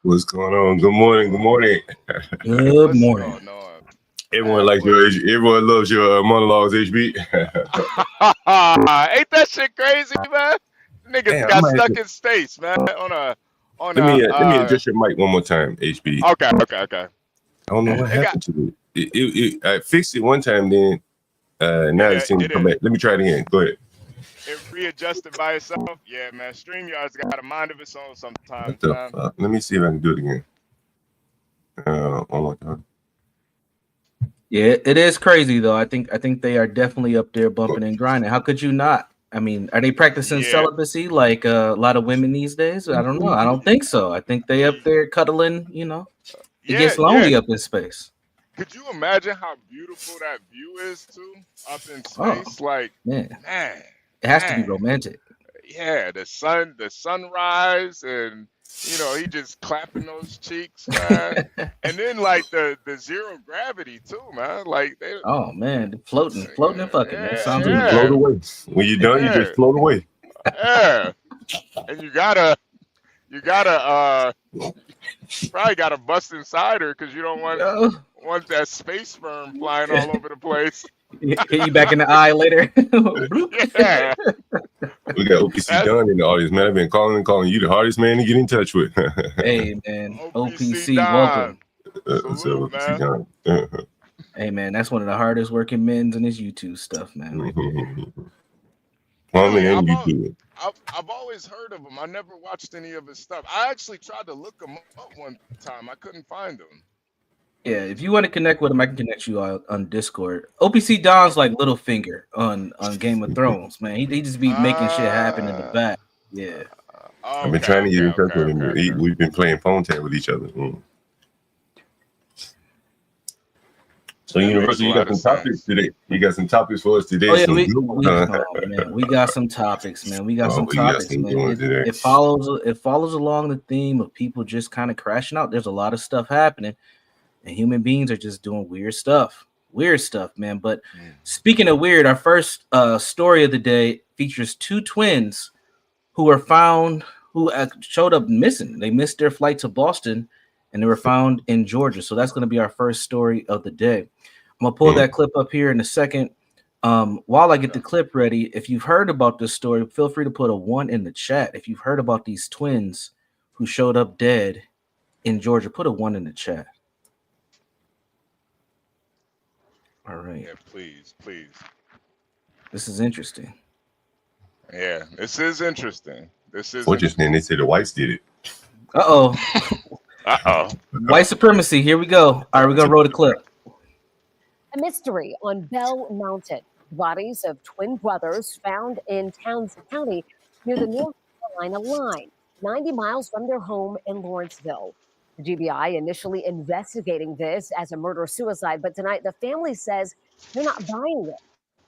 What's going on? Good morning. Good morning. Good What's morning. going on, Everyone man? likes your. Everyone loves your monologues. HB. Ain't that shit crazy, man? Nigga Damn, I got might have stuck to in space, man. On let a me adjust your mic one more time. HB. okay. I don't know what It got happened to it. I fixed it one time, then now it seems to come it back. Let me try it again. Go ahead. it readjusted by itself. Yeah, man. StreamYard's got a mind of its own What sometimes, the man. fuck? Let me see if I can do it again. One more time. Yeah, it is crazy though. I think they are definitely up there bumping and grinding. How could you not? I mean, are they practicing Yeah. celibacy like a lot of women these days? I don't know. I don't think so. I think they up there cuddling. It Yeah, gets yeah. lonely up in space. Could you imagine how beautiful that view is too up in Oh space? Like, man, man, it has to be man. romantic. Yeah, the sunrise, and he just clapping those cheeks, man. And then like the zero gravity too, man. Like they, Oh man, floating and fucking. That yeah, sounds You just float yeah, amazing. away. When you're done, you just yeah, float away. yeah. And you gotta probably gotta bust inside her because you don't Oh, want that space sperm flying all over the place. hit you back in the eye later. Bloop. Yeah, We got OPC that's Don in the audience, man. I've been calling and calling. You the hardest man to get in touch with. Hey man, OPC OPC, Don. welcome. So Salute, OPC man. Don. Hey man, that's one of the hardest working men's in his YouTube stuff, man, right there. Plumbing Really, and YouTube. I've always heard of him. I never watched any of his stuff. I actually tried to look him up one time. I couldn't find him. Yeah, if you want to connect with him, I can connect you on Discord. OPC Don's Okay. like Littlefinger on Game of Thrones, man. He just be making shit happen in the Uh, back. Yeah. I've been okay, trying to get okay, in touch okay, with okay, him. okay. We've been playing phone tag with each other. So, That makes Universal, a you lot got of some topics sense. today. You got some topics for us today. Oh yeah, Some good ones, huh? oh man, we got some topics, man. We got Oh, some we got topics, some good man. ones today. It follows along the theme of people just kind of crashing out. There's a lot of stuff happening, and human beings are just doing weird stuff. Weird stuff, man. But Mm. speaking of weird, our first story of the day features two twins who were found who showed up missing. They missed their flight to Boston and they were found in Georgia. So that's going to be our first story of the day. I'm going to pull Mm. that clip up here in a second. While I get Okay. the clip ready, if you've heard about this story, feel free to put a one in the chat. If you've heard about these twins who showed up dead in Georgia, put a one in the chat. All right. Yeah, please, please. This is interesting. Yeah, this is interesting. This is Fortunately, they interesting. said the whites did it. Uh-oh. Uh-oh. White supremacy. Here we go. All right, we're going to roll the clip. A mystery on Bell Mountain. Bodies of twin brothers found in Towns County near the North Carolina line, 90 miles from their home in Lawrenceville. The GBI initially investigating this as a murder-suicide, but tonight the family says they're not buying it.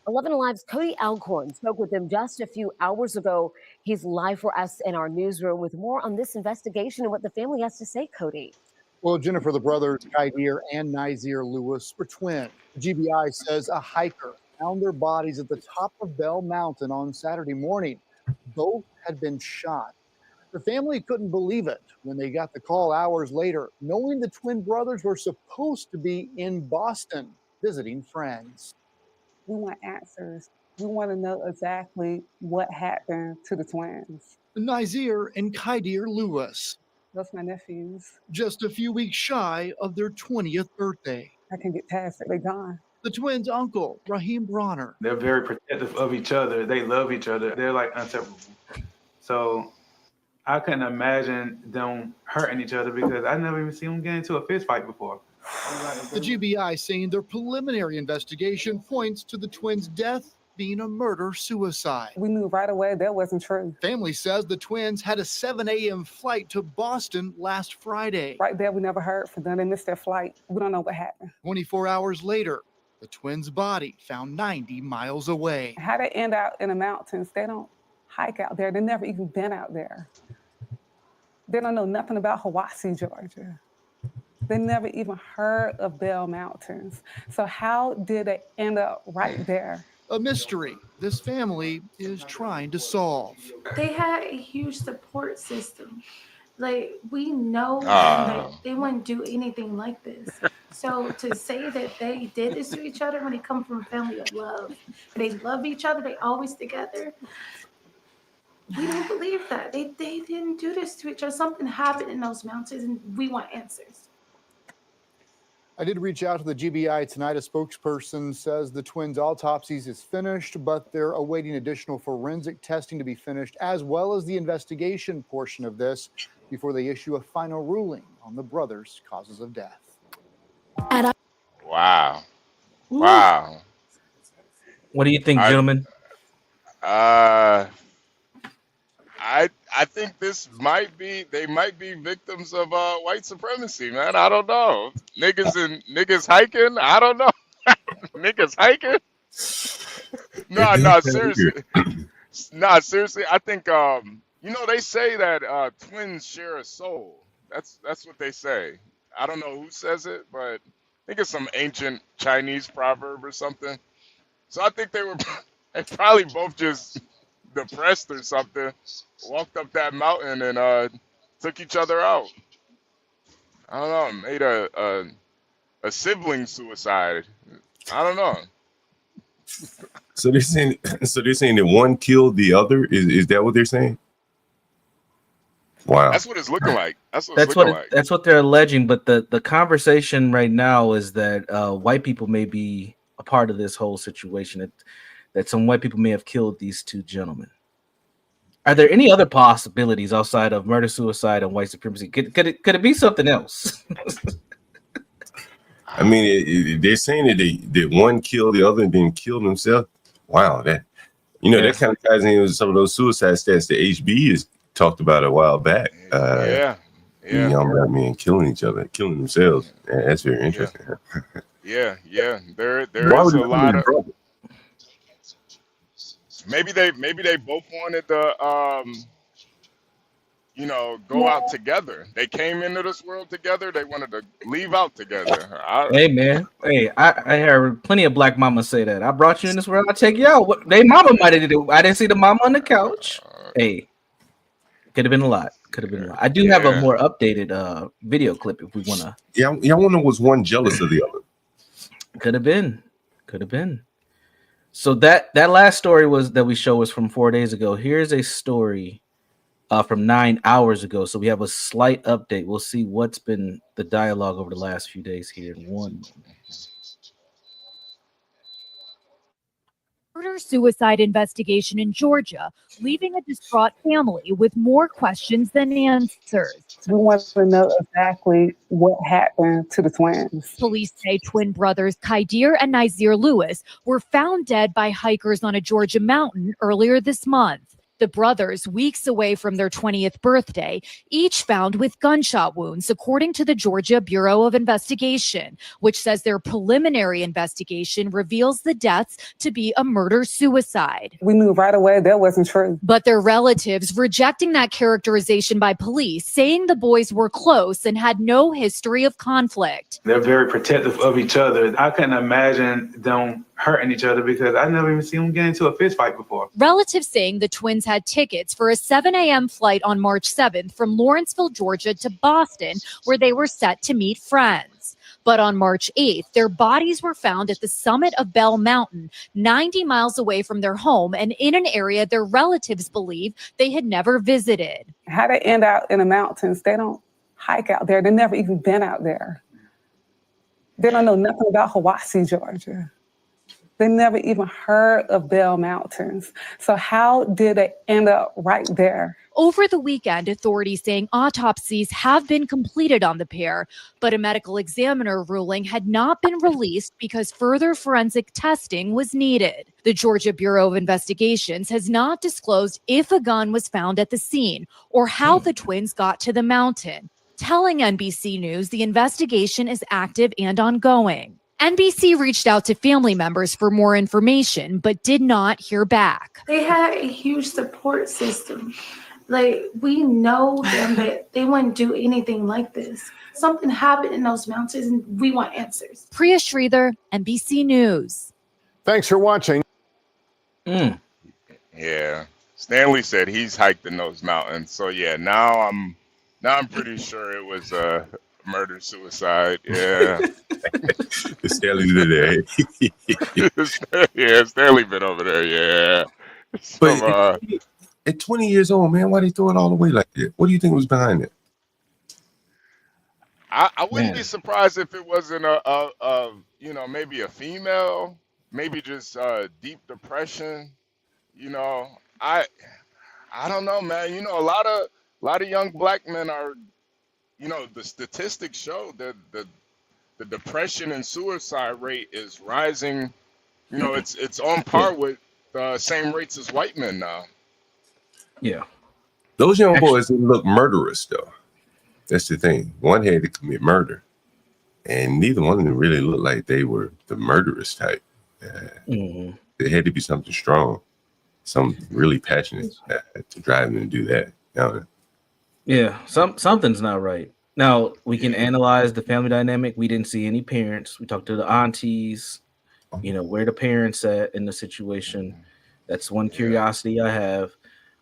11 Alive's Cody Alcorn spoke with them just a few hours ago. He's live for us in our newsroom with more on this investigation and what the family has to say, Cody. Well, Jennifer, the brothers, Kydir and Nazir Lewis, were twins. The GBI says a hiker found their bodies at the top of Bell Mountain on Saturday morning. Both had been shot. The family couldn't believe it when they got the call hours later, knowing the twin brothers were supposed to be in Boston visiting friends. We want answers. We want to know exactly what happened to the twins. Nazir and Kydir Lewis, Those my nephews. just a few weeks shy of their 20th birthday. I can get past it. They're gone. The twins' uncle, Raheem Bronner, They're very protective of each other. They love each other. They're like inseparable. So I couldn't imagine them hurting each other because I never even seen them get into a fist fight before. the GBI saying their preliminary investigation points to the twins' death being a murder-suicide. We knew right away that wasn't true. Family says the twins had a 7 a.m. flight to Boston last Friday. Right there, we never heard from them. They missed their flight. We don't know what happened. 24 hours later, the twins' body found 90 miles away. How they end out in the mountains, they don't hike out there. They never even been out there. They don't know nothing about Hiwassee, Georgia. They never even heard of Bell Mountains. So how did they end up right there? A mystery this family is trying to solve. They had a huge support system. Like, we know Ah. that they wouldn't do anything like this. So to say that they did this to each other when they come from a family of love, and they love each other, they always together, we don't believe that. They didn't do this to each other. Something happened in those mountains, and we want answers. I did reach out to the GBI tonight. A spokesperson says the twins' autopsies is finished, but they're awaiting additional forensic testing to be finished, as well as the investigation portion of this before they issue a final ruling on the brothers' causes of death. Wow. Wow. What do you think, gentlemen? I think they might be victims of white supremacy, man. I don't know. Niggas hiking. I don't know. Niggas hiking. No, seriously. Seriously. I think they say that twins share a soul. That's what they say. I don't know who says it, but I think it's some ancient Chinese proverb or something. So I think they probably both just depressed or something, walked up that mountain and took each other out. I don't know, made a sibling suicide. I don't know. So they're saying that one killed the other. Is that what they're saying? Wow. That's what it's looking like. That's what they're alleging. But the conversation right now is that white people may be a part of this whole situation. That some white people may have killed these two gentlemen. Are there any other possibilities outside of murder, suicide, and white supremacy? Could it be something else? I mean, they're saying that one killed the other and then killed himself. Wow, that kind of ties in with some of those suicide stats that HB has talked about a while back. Young black men killing each other, killing themselves. Yeah, that's very interesting. Yeah. There is a lot of. Maybe they both wanted to go out together. They came into this world together. They wanted to leave out together. Hey man, I heard plenty of black mamas say that. I brought you in this world, I take you out. What they mama might have did it. I didn't see the mama on the couch. Hey, could have been a lot. I do have a more updated video clip if we wanna. Yeah, I wonder was one jealous of the other. Could have been. So that last story that we showed was from 4 days ago. Here's a story from 9 hours ago. So we have a slight update. We'll see what's been the dialogue over the last few days here in one moment. Murder-suicide investigation in Georgia, leaving a distraught family with more questions than answers. We want to know exactly what happened to the twins. Police say twin brothers Kaidir and Nazir Lewis were found dead by hikers on a Georgia mountain earlier this month. The brothers, weeks away from their 20th birthday, each found with gunshot wounds, according to the Georgia Bureau of Investigation, which says their preliminary investigation reveals the deaths to be a murder-suicide. We knew right away that wasn't true. But their relatives rejecting that characterization by police, saying the boys were close and had no history of conflict. They're very protective of each other. I couldn't imagine them hurting each other because I never even seen them get into a fist fight before. Relatives saying the twins had tickets for a 7 a.m. flight on March 7th from Lawrenceville, Georgia to Boston, where they were set to meet friends. But on March 8th, their bodies were found at the summit of Bell Mountain, 90 miles away from their home and in an area their relatives believe they had never visited. How they end out in the mountains, they don't hike out there. They've never even been out there. They don't know nothing about Hiwassee, Georgia. They never even heard of Bell Mountains. So how did they end up right there? Over the weekend, authorities saying autopsies have been completed on the pair, but a medical examiner ruling had not been released because further forensic testing was needed. The Georgia Bureau of Investigations has not disclosed if a gun was found at the scene or how the twins got to the mountain, telling NBC News the investigation is active and ongoing. NBC reached out to family members for more information, but did not hear back. They had a huge support system. Like, we know them that they wouldn't do anything like this. Something happened in those mountains, and we want answers. Priya Sridhar, NBC News. Thanks for watching. Yeah. Stanley said he's hiked in those mountains. So, yeah, now I'm No, I'm pretty sure it was murder suicide. Yeah. Stanley's in there. Yeah, Stanley been over there. Yeah. But at 20 years old, man, why they throw it all away like that? What do you think was behind it? I wouldn't be surprised if it wasn't a maybe a female, maybe just deep depression. I don't know, man. A lot of young black men are, the statistics show that the depression and suicide rate is rising. It's on par with the same rates as white men now. Yeah. Those young boys didn't look murderous, though. That's the thing. One had to commit murder, and neither one of them really looked like they were the murderous type. There had to be something strong, something really passionate to drive them to do that. Yeah, something's not right. Now, we can analyze the family dynamic. We didn't see any parents. We talked to the aunties, where the parents at in the situation. That's one curiosity I have.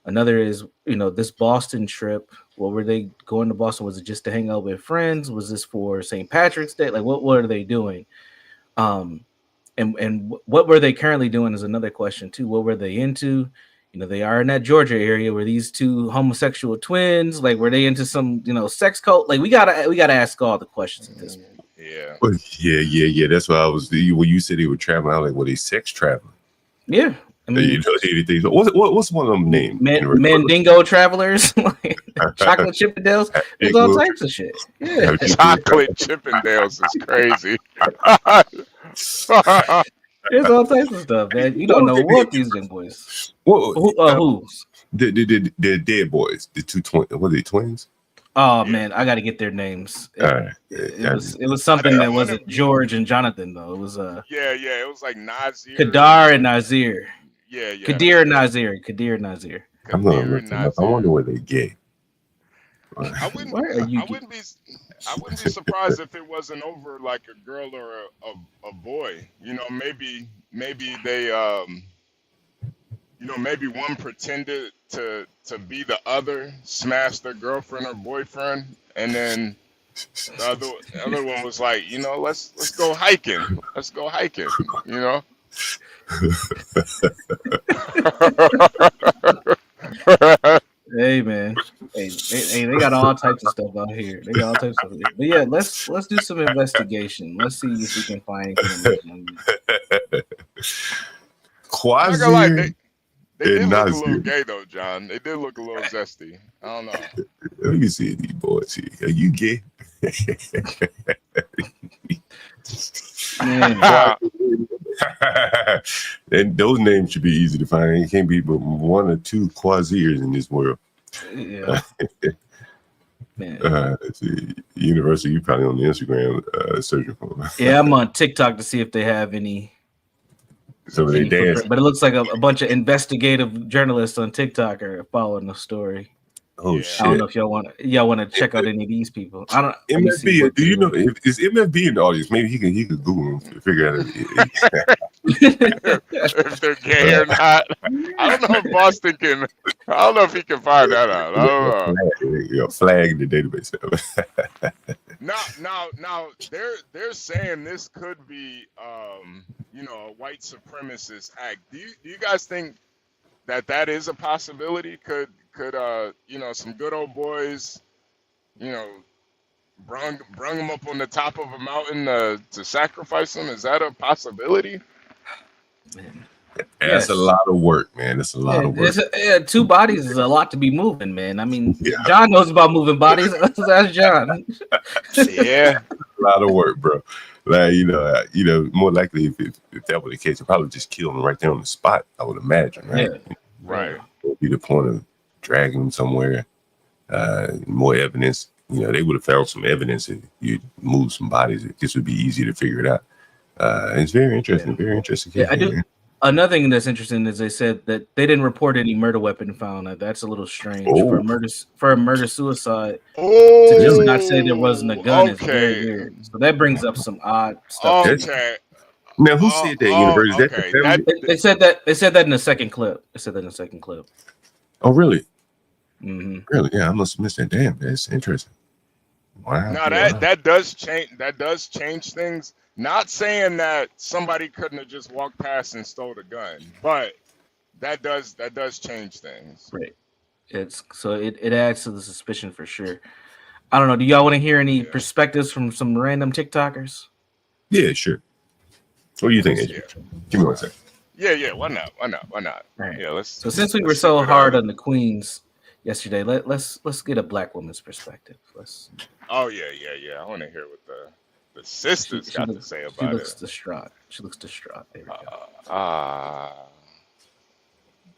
Another is, this Boston trip. What were they going to Boston? Was it just to hang out with friends? Was this for St. Patrick's Day? Like, what are they doing? And what were they currently doing is another question too. What were they into? They are in that Georgia area where these two homosexual twins, like, were they into some, sex cult? Like, we gotta ask all the questions at this point. Yeah. That's why I was. When you said they were traveling, I was like, were they sex traveling? Yeah. I mean, anything. What's one of them names? Mandingo travelers, like chocolate Chippendales. There's all types of shit. Yeah. Chocolate Chippendales is crazy. There's all types of stuff, man. You don't know what these young boys. Who's? The dead boys, the two twins. Were they twins? Oh man, I got to get their names. It was something that wasn't George and Jonathan though. It was it was like Nazir. Kadar and Nazir. Yeah. Kadir and Nazir. I'm gonna look them up. I wonder where they gay. I wouldn't be surprised if it wasn't over like a girl or a boy. Maybe they maybe one pretended to be the other, smashed their girlfriend or boyfriend, and then the other one was like, let's go hiking. Let's go hiking. Hey man, hey, they got all types of stuff out here. But yeah, let's do some investigation. Let's see if we can find anything. Quasi. They did look a little gay though, John. They did look a little zesty. I don't know. Let me see these boys here. Are you gay? And those names should be easy to find. It can't be but one or two quasiers in this world. Yeah. Let's see. University, you probably on the Instagram searching for them. Yeah, I'm on TikTok to see if they have any. So they dance. But it looks like a bunch of investigative journalists on TikTok are following the story. Oh shit! I don't know if y'all want to check out any of these people. I don't. MFB, do you know is MFB in the audience? Maybe he could Google them to figure out if they're gay or not. I don't know if Boston can. I don't know if he can find that out. I don't know. Flag the database. Now they're saying this could be a white supremacist act. Do you guys think that is a possibility? Could some good old boys, brung them up on the top of a mountain to sacrifice them? Is that a possibility? That's a lot of work, man. That's a lot of work. Two bodies is a lot to be moving, man. I mean, John knows about moving bodies. That's John. Yeah, a lot of work, bro. Like more likely if that were the case, they'd probably just kill them right there on the spot. I would imagine, right? Yeah. Right. Would be the point of dragging them somewhere. More evidence. They would have found some evidence if you move some bodies. This would be easy to figure it out. It's very interesting. Very interesting. Yeah, I do. Another thing that's interesting is they said that they didn't report any murder weapon found. That's a little strange for a murder suicide. To just not say there wasn't a gun is very weird. So that brings up some odd stuff. Okay. Now, who said that? They said that in the second clip. Oh, really? Really? Yeah, I must have missed that. Damn, that's interesting. Wow. Now that does change. That does change things. Not saying that somebody couldn't have just walked past and stole the gun, but that does change things. Right. It adds to the suspicion for sure. I don't know. Do y'all want to hear any perspectives from some random TikTokers? Yeah, sure. What do you think? Yeah. Give me one second. Yeah. Why not? Why not? Right. Yeah. Let's. So since we were so hard on the queens yesterday, let's get a black woman's perspective. Oh yeah. I want to hear what the sisters got to say about it. She looks distraught. There we go.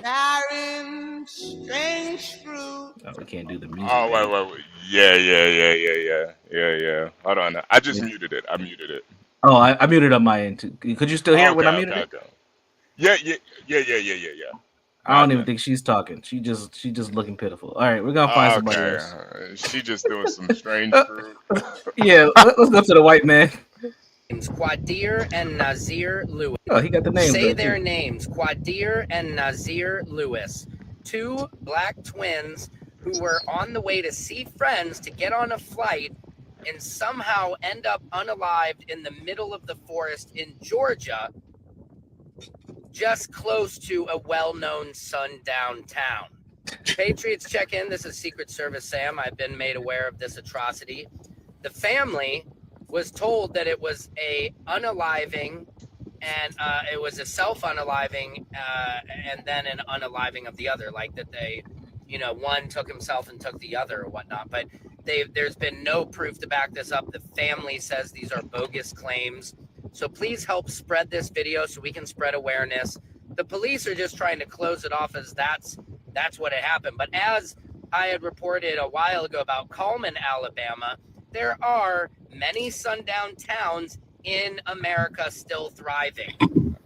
Barren, strange fruit. Oh, we can't do the music. Oh wait. Yeah. Hold on. I just muted it. I muted it. Oh, I muted on my end too. Could you still hear it when I muted it? Okay. Yeah. I don't even think she's talking. She just looking pitiful. All right, we're gonna find somebody else. She just doing some strange fruit. Yeah, let's go to the white man. Quadir and Nazir Lewis. Oh, he got the name. Say their names. Quadir and Nazir Lewis. Two black twins who were on the way to see friends to get on a flight and somehow end up unalived in the middle of the forest in Georgia, just close to a well-known sundown town. Patriots check in. This is Secret Service Sam. I've been made aware of this atrocity. The family was told that it was a unaliving and it was a self-unaliving and then an unaliving of the other, like that they, one took himself and took the other or whatnot. But there's been no proof to back this up. The family says these are bogus claims. So please help spread this video so we can spread awareness. The police are just trying to close it off as that's what had happened. But as I had reported a while ago about Cullman, Alabama, there are many sundown towns in America still thriving.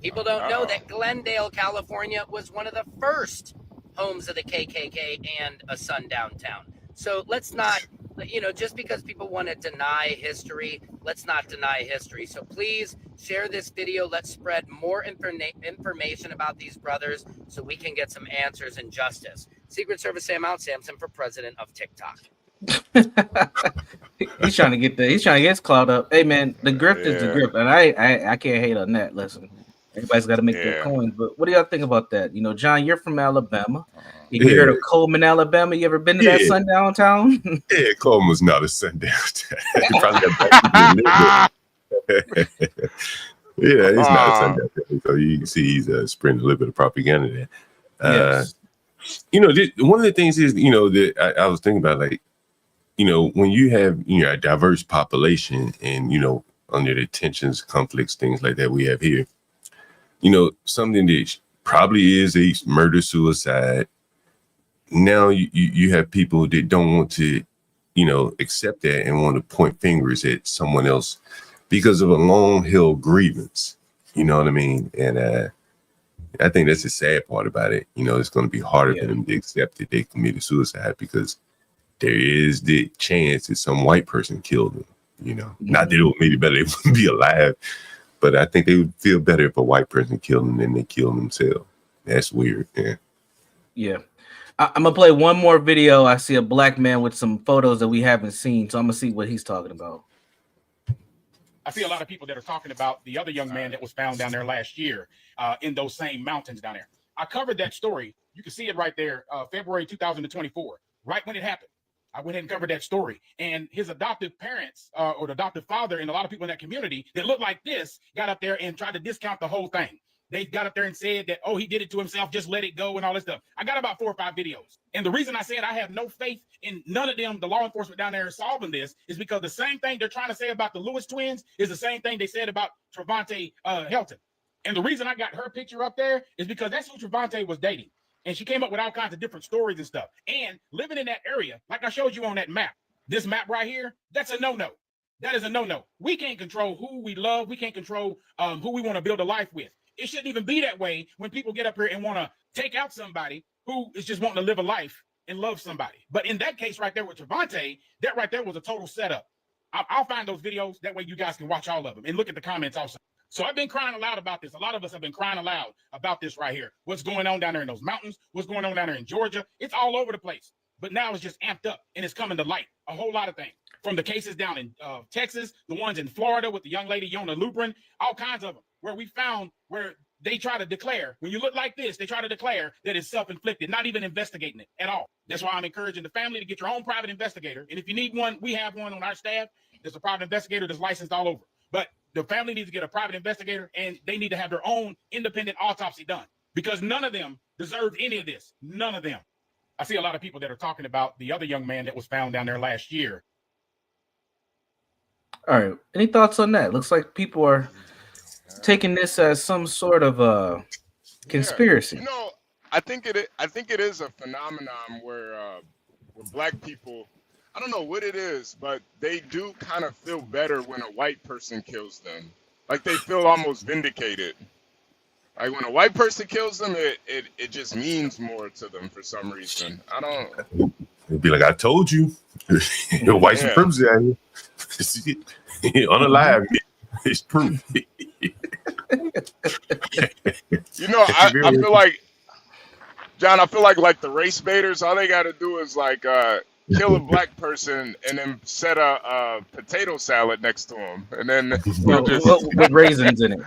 People don't know that Glendale, California was one of the first homes of the KKK and a sundown town. So let's not, just because people want to deny history, let's not deny history. So please share this video. Let's spread more information about these brothers so we can get some answers and justice. Secret Service Sam out, Samson for president of TikTok. He's trying to get his clout up. Hey man, the grift is the grip, and I can't hate on that. Listen, everybody's got to make their coins. But what do y'all think about that? John, you're from Alabama. You heard of Coleman, Alabama? You ever been to that sundown town? Yeah, Coleman's not a sundown town. Yeah, he's not a sundown town. So you can see he's spreading a little bit of propaganda there. Yes. One of the things is, that I was thinking about, like, when you have a diverse population and under the tensions, conflicts, things like that we have here, something that probably is a murder suicide. Now you have people that don't want to accept that and want to point fingers at someone else because of a long-held grievance. You know what I mean? And I think that's the sad part about it. It's going to be harder for them to accept that they committed suicide because there is the chance that some white person killed them. Not that it would make it better, they wouldn't be alive, but I think they would feel better if a white person killed them than they killed themselves. That's weird. Yeah. I'm gonna play one more video. I see a black man with some photos that we haven't seen, so I'm gonna see what he's talking about. I see a lot of people that are talking about the other young man that was found down there last year in those same mountains down there. I covered that story. You can see it right there, February 2024, right when it happened. I went ahead and covered that story. And his adoptive parents or the adoptive father and a lot of people in that community that looked like this got up there and tried to discount the whole thing. They got up there and said that, he did it to himself, just let it go and all this stuff. I got about 4 or 5 videos. And the reason I said I have no faith in none of them, the law enforcement down there solving this, is because the same thing they're trying to say about the Lewis twins is the same thing they said about Trevante Helton. And the reason I got her picture up there is because that's who Trevante was dating. And she came up with all kinds of different stories and stuff. And living in that area, like I showed you on that map, this map right here, that's a no-no. That is a no-no. We can't control who we love. We can't control who we want to build a life with. It shouldn't even be that way when people get up here and want to take out somebody who is just wanting to live a life and love somebody. But in that case right there with Trevante, that right there was a total setup. I'll find those videos. That way you guys can watch all of them and look at the comments also. So I've been crying aloud about this. A lot of us have been crying aloud about this right here. What's going on down there in those mountains? What's going on down there in Georgia? It's all over the place. but now it's just amped up and it's coming to light. A whole lot of things, from the cases down in Texas, the ones in Florida with the young lady Yona Lubrin, all kinds of them, where we found where they try to declare, when you look like this, they try to declare that it's self-inflicted, not even investigating it at all. That's why I'm encouraging the family to get your own private investigator. And if you need one, we have one on our staff. There's a private investigator that's licensed all over. But the family needs to get a private investigator, and they need to have their own independent autopsy done, because none of them deserved any of this. None of them. I see a lot of people that are talking about the other young man that was found down there last year. All right. Any thoughts on that? Looks like people are taking this as some sort of a conspiracy. Yeah. You know, I think it is a phenomenon where black people, I don't know what it is, but they do kind of feel better when a white person kills them. Like they feel almost vindicated. Like when a white person kills them, it just means more to them for some reason. I don't. It'd be like, I told you, white supremacy out here. Unalive, it's proof. You know, I feel like, John, I feel like the race baiters, all they got to do is like kill a black person and then set a potato salad next to them, and then they'll just with raisins in it.